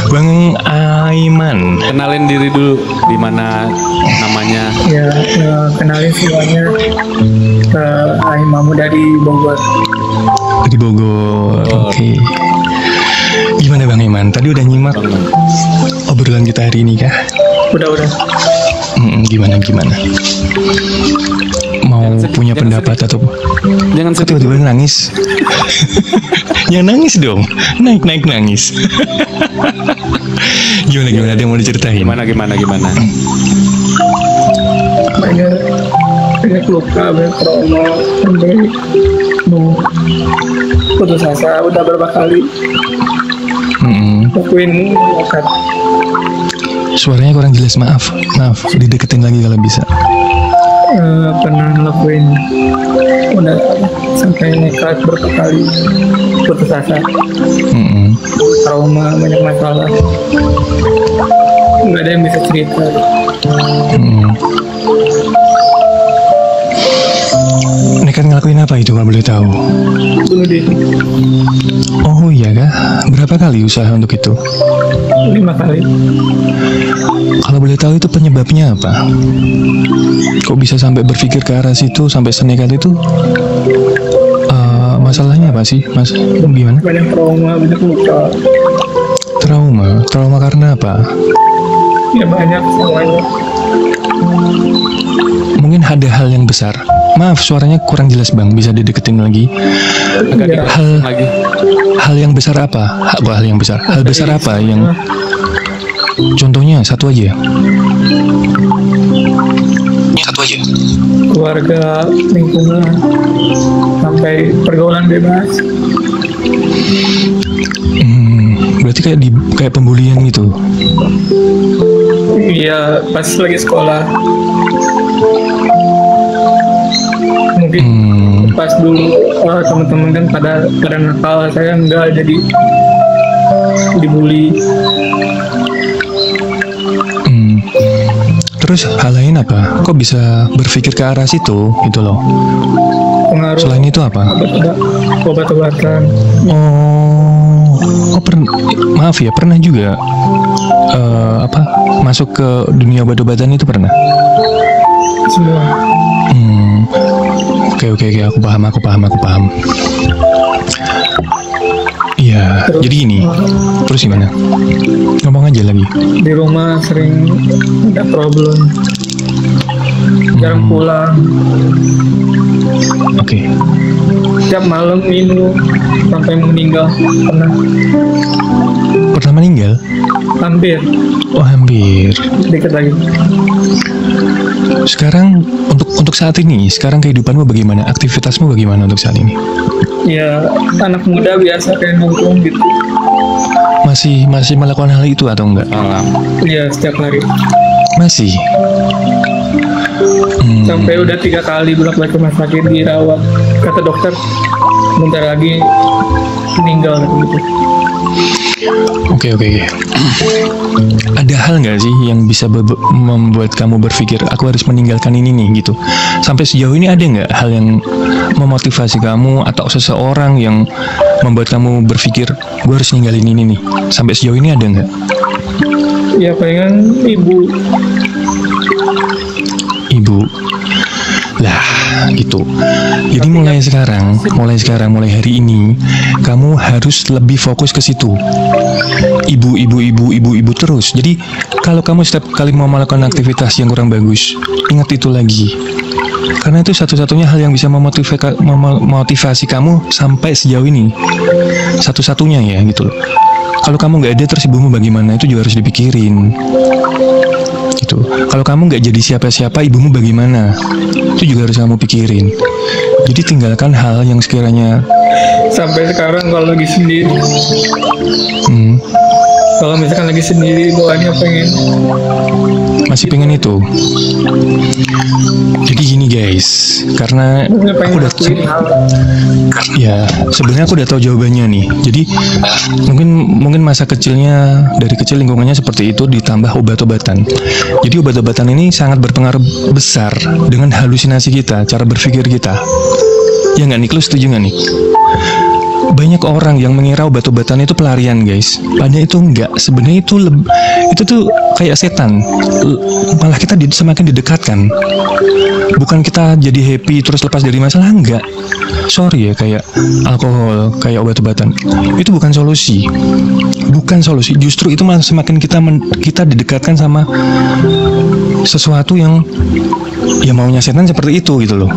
Bang Aiman. Kenalin diri dulu, di mana namanya? Ya, kenalin semuanya. Aimamu dari Bogor. Di Bogor. Oke. Gimana Bang Iman? Tadi udah nyimak obrolan kita hari ini kah? Udah. Gimana? Mau punya pendapat atau Jangan kok tiba-tiba nangis? Yang nangis dong. Naik nangis. Gimana? Ada yang mau diceritain? Gimana? Banyak luka, banyak trauma, sampai mau putus asa udah berapa kali. Lakuin kan. Suaranya kurang jelas, maaf. Dideketin lagi kalau bisa. Pernah ngelakuin udah sampai nekat berapa kali putus asa. Trauma, banyak masalah, nggak ada yang bisa cerita. Nekat ngelakuin apa itu kalau boleh tahu? Bunuh diri Oh iya kah? Berapa kali usaha untuk itu? 5 kali. Kalau boleh tahu itu penyebabnya apa? Kok bisa sampai berpikir ke arah situ, sampai senekat itu? Masalahnya apa sih, Mas? Gimana? Banyak trauma, banyak luka. Trauma karena apa? Ya banyak semuanya. Mungkin ada hal yang besar. Maaf, suaranya kurang jelas Bang. Bisa dideketin lagi? Agak lagi. Hal yang besar apa? Hal yang besar. Hal besar apa yang? Contohnya satu aja. Keluarga, lingkungan, sampai pergaulan bebas. Berarti kayak pembulian gitu. Iya, pas lagi sekolah. Mungkin pas dulu teman-teman kan pada nakal, saya enggak, jadi dibully. Terus hal lain apa? Kok bisa berpikir ke arah situ gitu loh? Pengaruh. Selain itu apa? Obat-obatan. Maaf ya, pernah juga masuk ke dunia obat-obatan itu pernah? Semua. Oke, aku paham. Iya, jadi gini. Terus gimana? Ngomong aja lagi. Di rumah sering ada problem. Jarang pulang. Oke. Tiap malam minum sampai meninggal. Pernah meninggal? Hampir. Oh, hampir. Dikit lagi. Sekarang untuk saat ini, sekarang kehidupanmu bagaimana? Aktivitasmu bagaimana untuk saat ini? Ya, anak muda biasa kayak nongkrong gitu. Masih melakukan hal itu atau enggak? Iya, setiap hari. Masih. Sampai udah 3 kali bolak-balik rumah sakit, dirawat. Kata dokter, bentar lagi meninggal gitu. Oke. Ada hal nggak sih yang bisa membuat kamu berpikir aku harus meninggalkan ini nih gitu? Sampai sejauh ini ada nggak hal yang memotivasi kamu atau seseorang yang membuat kamu berpikir gue harus ninggalin ini nih? Sampai sejauh ini ada nggak? Ya pengen ibu. Lah gitu. Jadi mulai hari ini kamu harus lebih fokus ke situ. Ibu terus. Jadi kalau kamu setiap kali mau melakukan aktivitas yang kurang bagus, ingat itu lagi. Karena itu satu-satunya hal yang bisa memotivasi kamu sampai sejauh ini. Satu-satunya ya gitu loh. Kalau kamu nggak ada, terus ibumu bagaimana, itu juga harus dipikirin. Gitu. Kalau kamu nggak jadi siapa-siapa, ibumu bagaimana, itu juga harus kamu pikirin. Jadi tinggalkan hal yang sekiranya. Sampai sekarang kalau lagi sendiri, kalau misalkan lagi sendiri, bawaannya masih pengen itu. Jadi gini guys, karena aku udah sebenarnya aku udah tahu jawabannya nih. Jadi mungkin masa kecilnya dari kecil lingkungannya seperti itu, ditambah obat-obatan. Jadi obat-obatan ini sangat berpengaruh besar dengan halusinasi kita, cara berpikir kita. Ya nggak nih, lu setuju nggak nih? Banyak orang yang mengira obat-obatan itu pelarian, guys. Padahal itu enggak. Sebenarnya itu tuh kayak setan. Malah kita semakin didekatkan. Bukan kita jadi happy terus lepas dari masalah, enggak. Sorry ya, kayak alkohol, kayak obat-obatan. Itu bukan solusi. Bukan solusi. Justru itu malah semakin kita didekatkan sama sesuatu yang ya maunya setan seperti itu gitu loh.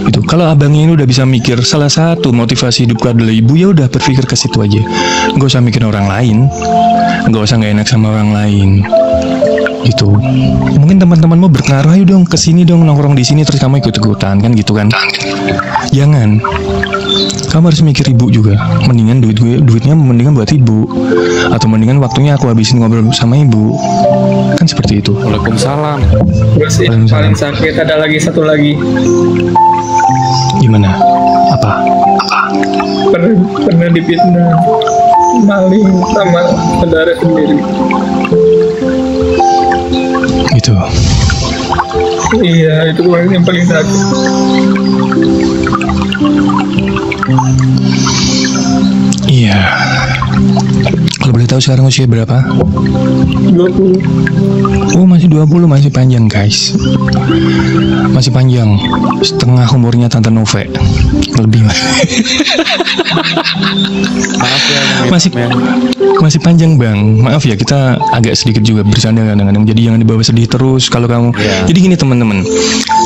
Itu kalau abangnya ini udah bisa mikir salah satu motivasi hidupku adalah ibu, ya udah berpikir ke situ aja, nggak usah mikir orang lain, nggak usah nggak enak sama orang lain. Itu mungkin teman-temanmu berpengaruh, ayo dong kesini dong, nongkrong di sini, terus kamu ikut-ikutan kan gitu kan. Jangan, kamu harus mikir ibu juga. Mendingan duitnya mendingan buat ibu, atau mendingan waktunya aku habisin ngobrol sama ibu, kan seperti itu. Waalaikumsalam. Terus yang paling sakit ada lagi satu lagi. Gimana? Apa? Pernah difitnah maling sama saudara sendiri. Itu. Iya, itu yang paling sakit. Iya. Kalau boleh tahu sekarang usia berapa? 20. Oh, masih 20, masih panjang, guys. Masih panjang. Setengah umurnya Tante Nove. Lebih. Maaf ya, Masih panjang, Bang. Maaf ya, kita agak sedikit juga bercanda kadang-kadang. Jadi jangan dibawa sedih terus kalau kamu. Yeah. Jadi gini, teman-teman.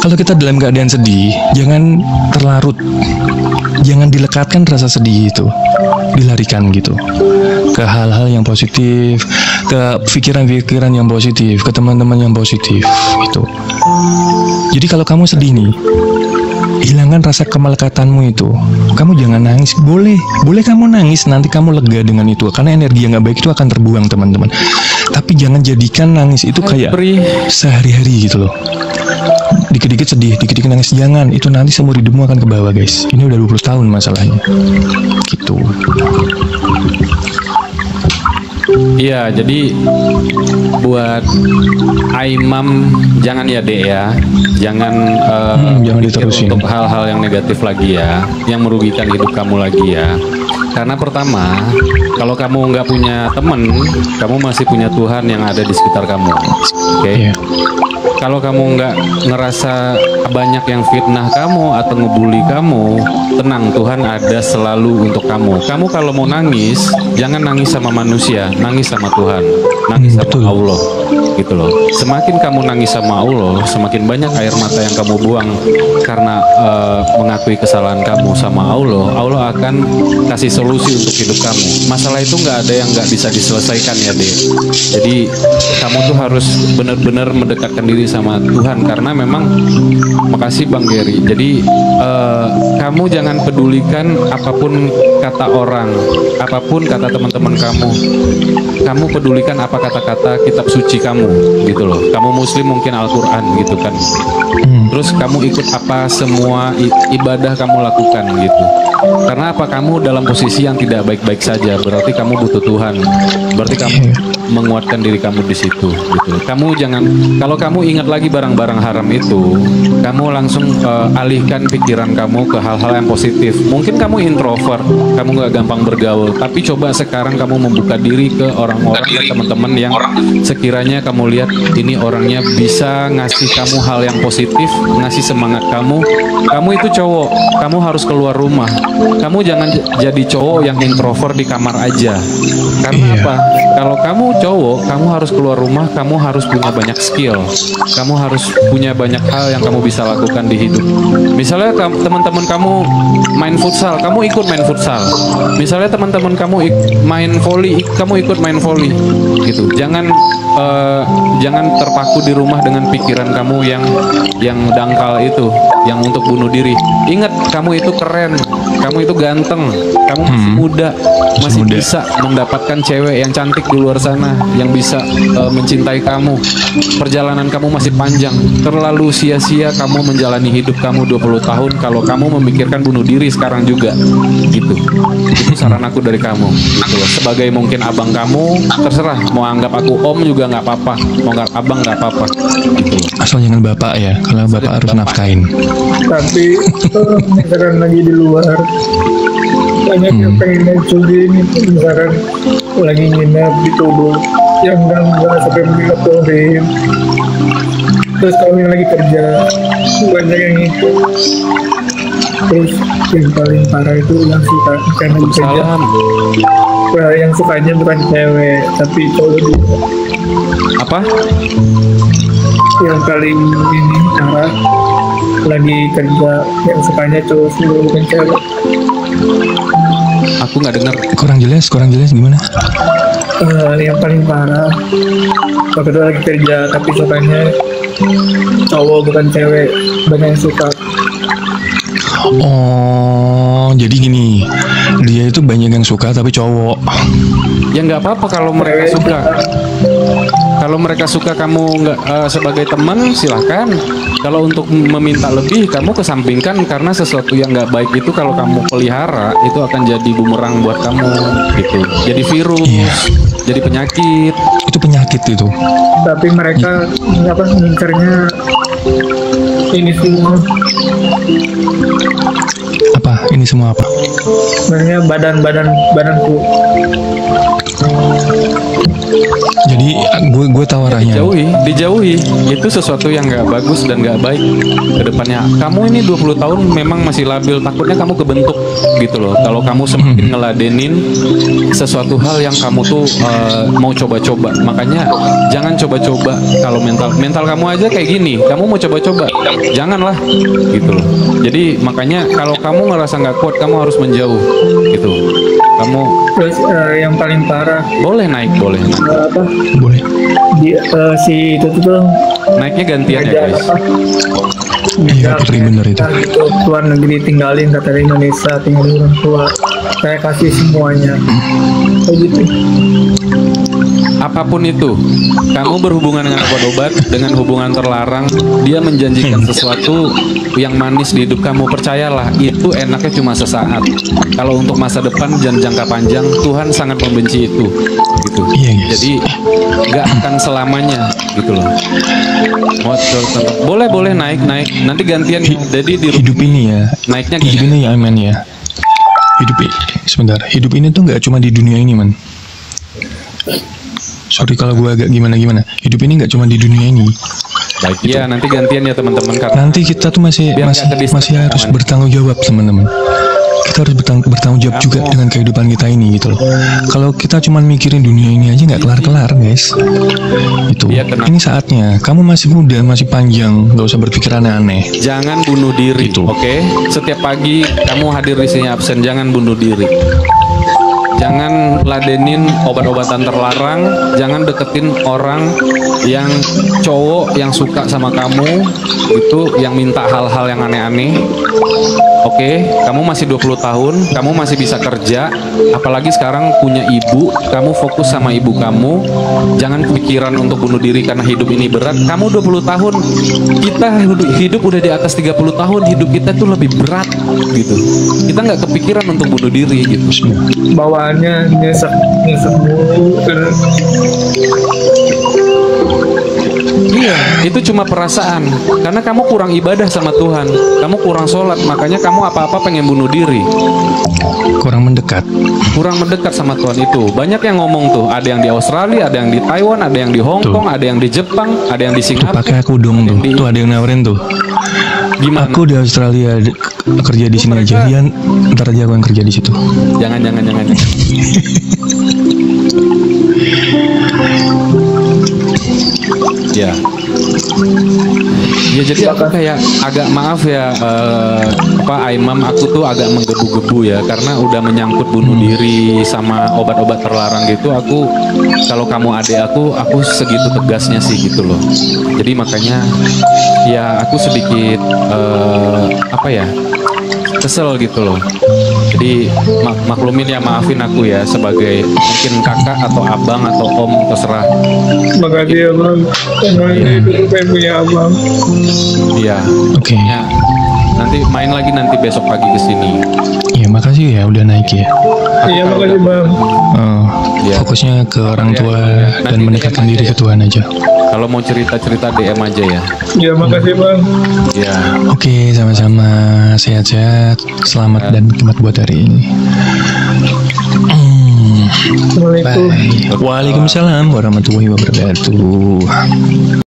Kalau kita dalam keadaan sedih, jangan terlarut. Jangan dilekatkan rasa sedih itu. Dilarikan gitu. Ke hal-hal yang positif, ke pikiran-pikiran yang positif, ke teman-teman yang positif gitu. Jadi kalau kamu sedih nih, hilangkan rasa kemelekatanmu itu. Kamu jangan nangis. Boleh kamu nangis, nanti kamu lega dengan itu, karena energi yang gak baik itu akan terbuang, teman-teman. Tapi jangan jadikan nangis itu kayak sehari-hari gitu loh. Dikit-dikit sedih, dikit-dikit nangis. Jangan, itu nanti seumur hidupmu akan ke bawah, guys. Ini udah 20 tahun masalahnya. Gitu. Iya, jadi buat Aimam jangan ya Dek ya, jangan jangan mikir diterusin untuk hal-hal yang negatif lagi ya, yang merugikan hidup kamu lagi ya. Karena pertama, kalau kamu nggak punya temen, kamu masih punya Tuhan yang ada di sekitar kamu. Oke? Iya. Kalau kamu nggak ngerasa banyak yang fitnah kamu atau ngebully kamu, tenang, Tuhan ada selalu untuk kamu. Kamu kalau mau nangis, jangan nangis sama manusia, nangis sama Tuhan, nangis sama betul. Allah, gitu loh. Semakin kamu nangis sama Allah, semakin banyak air mata yang kamu buang karena mengakui kesalahan kamu sama Allah. Allah akan kasih solusi untuk hidup kamu. Masalah itu nggak ada yang nggak bisa diselesaikan ya, Dek. Jadi kamu tuh harus benar-benar mendekatkan diri sama Tuhan, karena memang, makasih Bang Gary. Jadi kamu jangan pedulikan apapun kata orang, apapun kata teman-teman kamu. Kamu pedulikan apa kata-kata kitab suci kamu, gitu loh. Kamu Muslim mungkin Al-Quran gitu kan. Terus kamu ikut apa semua ibadah kamu lakukan gitu. Karena apa, kamu dalam posisi yang tidak baik-baik saja, berarti kamu butuh Tuhan. Berarti kamu menguatkan diri kamu di situ gitu. Kamu jangan, kalau kamu ingat lagi barang-barang haram itu, kamu langsung alihkan pikiran kamu ke hal-hal yang positif. Mungkin kamu introvert, kamu gak gampang bergaul, tapi coba sekarang kamu membuka diri ke orang-orang, ke teman-teman yang sekiranya kamu lihat ini orangnya bisa ngasih kamu hal yang positif, ngasih semangat kamu. Kamu itu cowok, kamu harus keluar rumah. Kamu jangan jadi cowok yang introvert di kamar aja. Karena apa? Kalau kamu cowok, kamu harus keluar rumah, kamu harus punya banyak skill, kamu harus punya banyak hal yang kamu bisa lakukan di hidup. Misalnya teman-teman kamu main futsal, kamu ikut main futsal. Misalnya teman-teman kamu main volley, kamu ikut main volley gitu. Jangan terpaku di rumah dengan pikiran kamu yang dangkal itu, yang untuk bunuh diri. Ingat, kamu itu keren, kamu itu ganteng, kamu masih muda, masih bisa mendapatkan cewek yang cantik di luar sana, yang bisa mencintai kamu. Perjalanan kamu masih panjang. Terlalu sia-sia kamu menjalani hidup kamu 20 tahun kalau kamu memikirkan bunuh diri sekarang juga gitu. Itu saran aku dari kamu gitu loh. Sebagai mungkin abang kamu, terserah mau anggap aku om juga nggak apa-apa, mau nggak abang nggak apa-apa gitu. Asal jangan bapak ya, kalau bapak harus nafkain. Tapi misalkan lagi di luar banyak yang pengen menculik misalkan lagi nginep dituduh yang enggak sampai dilaporin. Terus kalau yang lagi kerja banyak yang itu. Terus yang paling parah itu yang suka karena kerja. Salam. Nah, yang sukanya bukan cewek tapi cowok juga. Apa? Yang paling ini parah lagi kerja yang sukanya cowok semua bukan cewek. Aku nggak dengar. Kurang jelas gimana? Yang paling parah waktu itu lagi kerja tapi sukanya cowok bukan cewek, banyak yang suka. Oh, jadi gini, dia itu banyak yang suka tapi cowok. Ya nggak apa-apa kalau mereka suka. Kalau mereka suka kamu nggak sebagai teman silahkan. Kalau untuk meminta lebih kamu kesampingkan karena sesuatu yang nggak baik itu kalau kamu pelihara itu akan jadi bumerang buat kamu gitu. Jadi virus, Iya. jadi penyakit. Itu penyakit itu. Tapi mereka apa ngincernya ini semua, Apa? Ini semua apa? sebenarnya badanku. Jadi gue tahu arahnya. Dijauhi. Itu sesuatu yang nggak bagus dan nggak baik ke depannya. Kamu ini 20 tahun memang masih labil, takutnya kamu kebentuk gitu loh. Kalau kamu semakin ngeladenin sesuatu hal yang kamu tuh mau coba-coba. Makanya jangan coba-coba kalau mental kamu aja kayak gini. Kamu mau coba-coba, janganlah gitu loh. Jadi makanya kalau kamu ngerasa nggak kuat, kamu harus menjauh gitu. Kamu Terus yang paling parah boleh naik. apa Boleh. si itu tuh Naiknya gantian ya ngajak guys. apa Iya, Putri bener itu. Nah, gitu, keluar negeri tinggalin kata Indonesia, tinggal di orang tua, saya kasih semuanya kayak gitu. Apapun itu, kamu berhubungan dengan obat-obat, dengan hubungan terlarang, dia menjanjikan sesuatu yang manis di hidup kamu. Percayalah, itu enaknya cuma sesaat. Kalau untuk masa depan dan jangka panjang, Tuhan sangat membenci itu. Gitu. Iya, guys. Jadi nggak akan selamanya, gitu loh. Boleh naik. Nanti gantian. Jadi di Hidup ini ya. naiknya Hidup ini ya, aman ya. Sebentar. Hidup ini tuh nggak cuma di dunia ini, man. Sorry kalau gue agak gimana. Hidup ini nggak cuma di dunia ini. baik. Ya, nanti gantian ya teman-teman karena Nanti kita tuh masih Biar nggak kedis- harus bertanggung jawab, teman-teman. Kita harus bertanggung jawab juga dengan kehidupan kita ini gitu loh. Kalau kita cuma mikirin dunia ini aja nggak kelar-kelar, guys. Itu. Iya, kenapa? Ini saatnya. Kamu masih muda, masih panjang. Nggak usah berpikir aneh-aneh. jangan bunuh diri, Gitu. oke? Setiap pagi kamu hadir di sini absen, jangan bunuh diri. Jangan ladenin obat-obatan terlarang, jangan deketin orang yang cowok yang suka sama kamu, itu yang minta hal-hal yang aneh-aneh. Oke, kamu masih 20 tahun, kamu masih bisa kerja, apalagi sekarang punya ibu, kamu fokus sama ibu kamu, jangan kepikiran untuk bunuh diri karena hidup ini berat. Kamu 20 tahun, kita hidup udah di atas 30 tahun, hidup kita tuh lebih berat gitu. Kita nggak kepikiran untuk bunuh diri gitu. Bawaannya nyesek mulu. Iya, itu cuma perasaan. Karena kamu kurang ibadah sama Tuhan, kamu kurang sholat, makanya kamu apa-apa pengen bunuh diri. Kurang mendekat. Kurang mendekat sama Tuhan itu. Banyak yang ngomong tuh, ada yang di Australia, ada yang di Taiwan, ada yang di Hong Tuh. Kong, ada yang di Jepang, ada yang di Tuh Singapura. pakai aku dong tuh. Tuh ada yang nawarin tuh. Gimana? Aku di Australia kerja di sini aja. Ya, ntar aja aku yang kerja di situ. Jangan. Ya. Ya jadi aku kayak agak maaf ya Imam, aku tuh agak menggebu-gebu ya karena udah menyangkut bunuh diri sama obat-obat terlarang gitu. Aku kalau kamu adik aku segitu tegasnya sih gitu loh. Jadi makanya ya aku sedikit kesel gitu loh. Jadi maklumin ya, maafin aku ya sebagai mungkin kakak atau abang atau om, terserah. Makasih ya bang, emang itu pengen punya abang. Iya. Oke. Ya, Nanti main lagi nanti besok pagi ke sini. Ya makasih ya udah naik ya. Iya makasih bang. Oh, Iya. fokusnya ke orang tua Nanti dan mendekatkan DM diri aja ke Tuhan aja. Kalau mau cerita-cerita DM aja ya. Iya makasih bang. Iya. Oke, sama-sama. Sehat-sehat, selamat dan nikmat buat hari ini. Assalamualaikum. Bye. Waalaikumsalam warahmatullahi wabarakatuh.